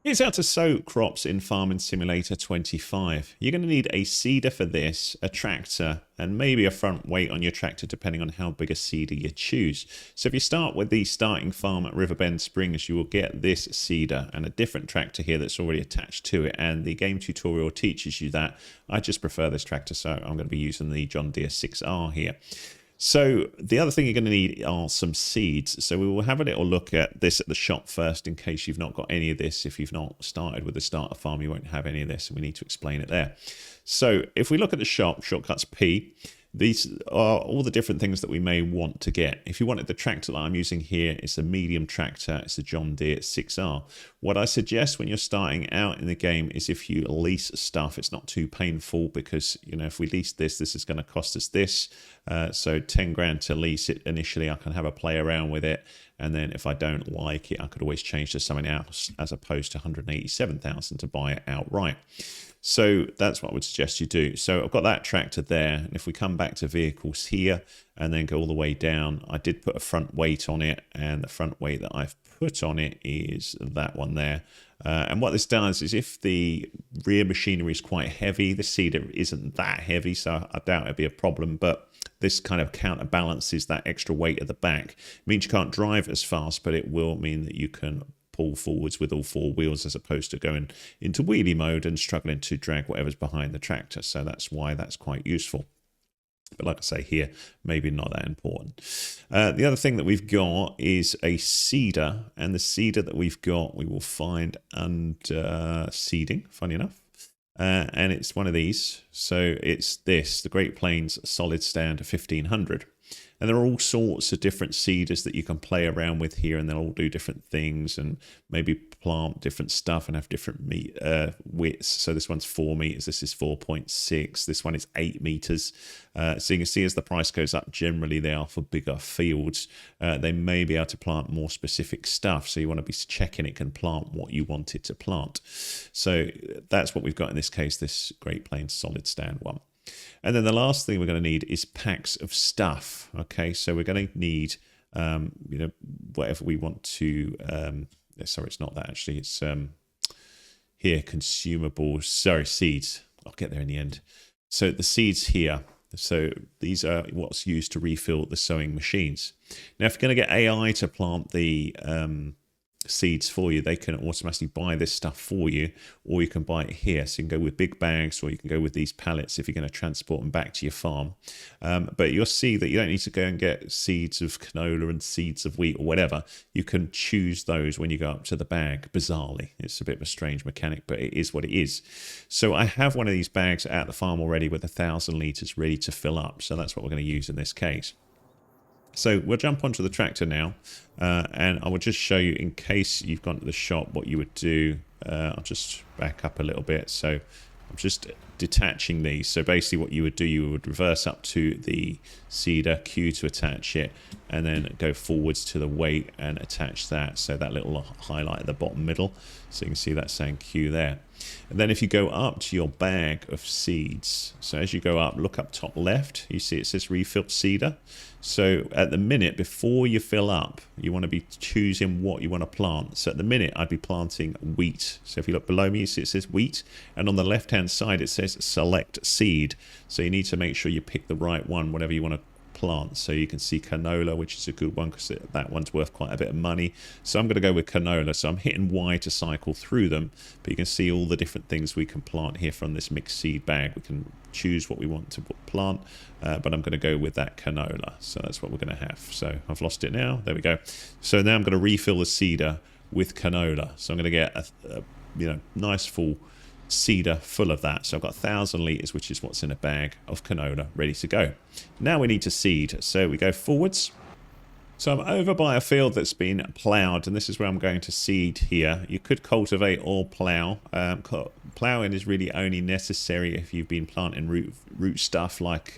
It's how to sow crops in Farming Simulator 25. You're going to need a seeder for this, a tractor, and maybe a front weight on your tractor depending on how big a seeder you choose. So if you start with the starting farm at Riverbend Springs, you will get this seeder and a different tractor here that's already attached to it, and the game tutorial teaches you that. I just prefer this tractor, so I'm going to be using the John Deere 6R here. So the other thing you're going to need are some seeds. So we will have a little look at this at the shop first in case you've not got any of this. If you've not started with the starter farm, you won't have any of this, and we need to explain it there. So if we look at the shop, shortcuts P, these are all the different things that we may want to get. If you wanted the tractor that I'm using here, it's a medium tractor. It's a John Deere 6R. What I suggest when you're starting out in the game is if you lease stuff, it's not too painful because, you know, if we lease this, this is going to cost us this. So 10 grand to lease it initially. I can have a play around with it. And then if I don't like it, I could always change to something else as opposed to 187,000 to buy it outright. So that's what I would suggest you do. So I've got that tractor there. And if we come back to vehicles here and then go all the way down, I did put a front weight on it. And the front weight that I've put on it is that one there. And what this does is if the rear machinery is quite heavy, the seeder isn't that heavy, so I doubt it'd be a problem. But this kind of counterbalances that extra weight at the back. It means you can't drive as fast, but it will mean that you can pull forwards with all four wheels as opposed to going into wheelie mode and struggling to drag whatever's behind the tractor. So that's why that's quite useful. But like I say here, maybe not that important. The other thing that we've got is a seeder, and the seeder that we've got we will find under seeding, funny enough. And it's one of these. So it's this, the Great Plains Solid Stand 1500. And there are all sorts of different seeders that you can play around with here, and they'll all do different things and maybe plant different stuff and have different widths. So this one's 4 meters, this is 4.6, this one is 8 meters. So you can see as the price goes up, generally they are for bigger fields. They may be able to plant more specific stuff, so you want to be checking it can plant what you want it to plant. So that's what we've got in this case, this Great Plains Solid Stand one. And then the last thing we're going to need is packs of stuff. Okay, so we're going to need, you know, whatever we want to. Sorry, it's not that actually. It's here, consumables. Sorry, seeds. I'll get there in the end. So the seeds here. So these are what's used to refill the sowing machines. Now, if you're going to get AI to plant the seeds for you, they can automatically buy this stuff for you, or you can buy it here. So you can go with big bags, or you can go with these pallets if you're going to transport them back to your farm. But you'll see that you don't need to go and get seeds of canola and seeds of wheat or whatever. You can choose those when you go up to the bag, bizarrely. It's a bit of a strange mechanic, but it is what it is. So I have one of these bags at the farm already with 1,000 litres ready to fill up. So that's what we're going to use in this case. So we'll jump onto the tractor now, and I will just show you, in case you've gone to the shop, what you would do. I'll just back up a little bit. So I'm just detaching these. So basically what you would do, you would reverse up to the seeder, Q to attach it, and then go forwards to the weight and attach that. So that little highlight at the bottom middle. So you can see that saying Q there. And then if you go up to your bag of seeds, so as you go up, look up top left, you see it says refill seeder. So at the minute, before you fill up, you want to be choosing what you want to plant. So at the minute, I'd be planting wheat. So if you look below me, you see it says wheat. And on the left-hand side, it says select seed. So you need to make sure you pick the right one, whatever you want to plant. So you can see canola, which is a good one because that one's worth quite a bit of money. So I'm going to go with canola. So I'm hitting Y to cycle through them, but you can see all the different things we can plant here from this mixed seed bag. We can choose what we want to plant, but I'm going to go with that canola. So that's what we're going to have. So I've lost it now. There we go. So now I'm going to refill the seeder with canola. So I'm going to get a you know, nice full seeder full of that. So I've got 1,000 litres, which is what's in a bag of canola ready to go. Now we need to seed. So we go forwards. So I'm over by a field that's been ploughed, and this is where I'm going to seed here. You could cultivate or plough. Ploughing is really only necessary if you've been planting root stuff like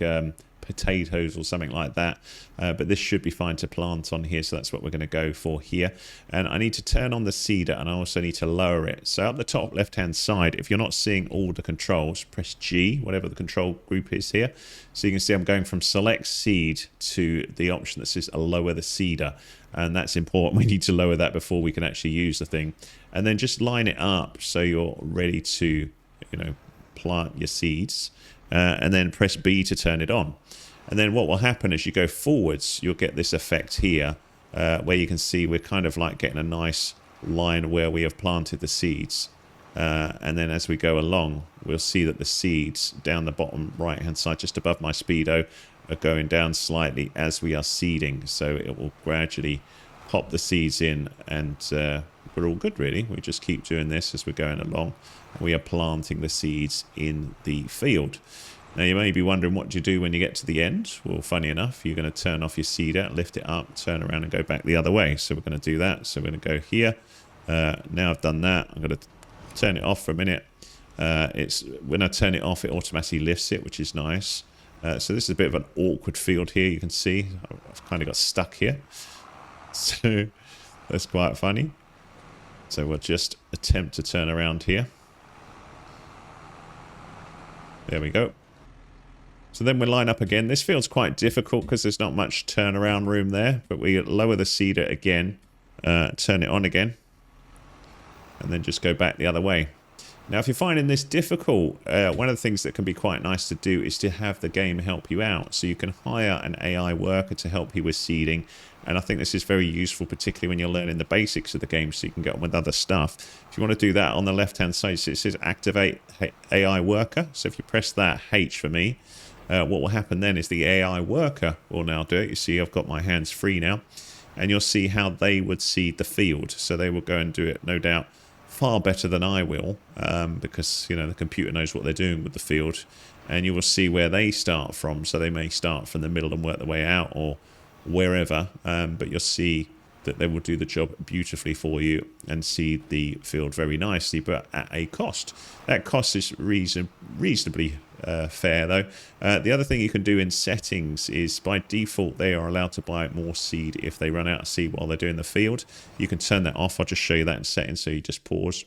potatoes or something like that. But this should be fine to plant on here, so that's what we're going to go for here. And I need to turn on the seeder, and I also need to lower it. So up the top left-hand side, if you're not seeing all the controls, press G, whatever the control group is here. So you can see I'm going from select seed to the option that says lower the seeder. And that's important. We need to lower that before we can actually use the thing. And then just line it up so you're ready to, plant your seeds. And then press B to turn it on. And then what will happen as you go forwards, you'll get this effect here where you can see we're kind of like getting a nice line where we have planted the seeds. And then as we go along, we'll see that the seeds down the bottom right hand side, just above my speedo, are going down slightly as we are seeding. So it will gradually pop the seeds in, and we're all good really. We just keep doing this as we're going along. We are planting the seeds in the field. Now you may be wondering, what do you do when you get to the end? Well, funny enough, you're going to turn off your seeder, lift it up, turn around and go back the other way. So we're going to do that. So we're going to go here. Now I've done that, I'm going to turn it off for a minute. When I turn it off, it automatically lifts it, which is nice. So this is a bit of an awkward field here. You can see I've kind of got stuck here. So that's quite funny. So we'll just attempt to turn around here. There we go. So then we'll line up again. This feels quite difficult because there's not much turnaround room there. But we lower the seeder again, turn it on again, and then just go back the other way. Now, if you're finding this difficult, one of the things that can be quite nice to do is to have the game help you out. So you can hire an AI worker to help you with seeding. And I think this is very useful, particularly when you're learning the basics of the game, so you can get on with other stuff. If you want to do that, on the left-hand side, it says activate AI worker. So if you press that, H for me, what will happen then is the AI worker will now do it. You see, I've got my hands free now. And you'll see how they would seed the field. So they will go and do it, no doubt, far better than I will, because the computer knows what they're doing with the field, and you will see where they start from. So they may start from the middle and work their way out, or wherever, but you'll see that they will do the job beautifully for you and seed the field very nicely, but at a cost. That cost is reasonably fair, though. The other thing you can do in settings is, by default, they are allowed to buy more seed if they run out of seed while they're doing the field. You can turn that off. I'll just show you that in settings, so you just pause.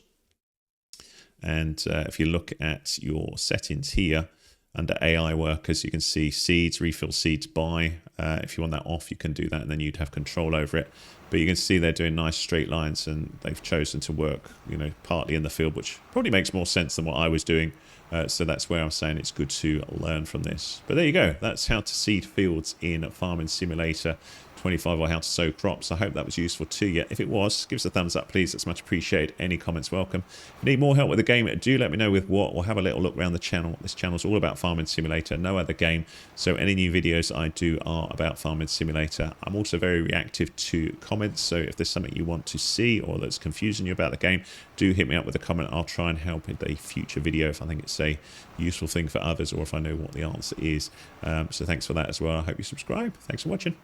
And if you look at your settings here, under AI workers, you can see seeds, refill seeds, buy. If you want that off, you can do that, and then you'd have control over it. But you can see they're doing nice straight lines, and they've chosen to work, partly in the field, which probably makes more sense than what I was doing. So that's where I'm saying it's good to learn from this. But there you go. That's how to seed fields in Farming Simulator 25, or how to sow crops. I hope that was useful to you. If it was, give us a thumbs up, please. That's much appreciated. Any comments welcome. If you need more help with the game, do let me know with what, or have a little look around the channel. This channel is all about Farming Simulator, no other game. So any new videos I do are about Farming Simulator. I'm also very reactive to comments. So if there's something you want to see or that's confusing you about the game, do hit me up with a comment. I'll try and help in a future video if I think it's a useful thing for others, or if I know what the answer is. So thanks for that as well. I hope you subscribe. Thanks for watching.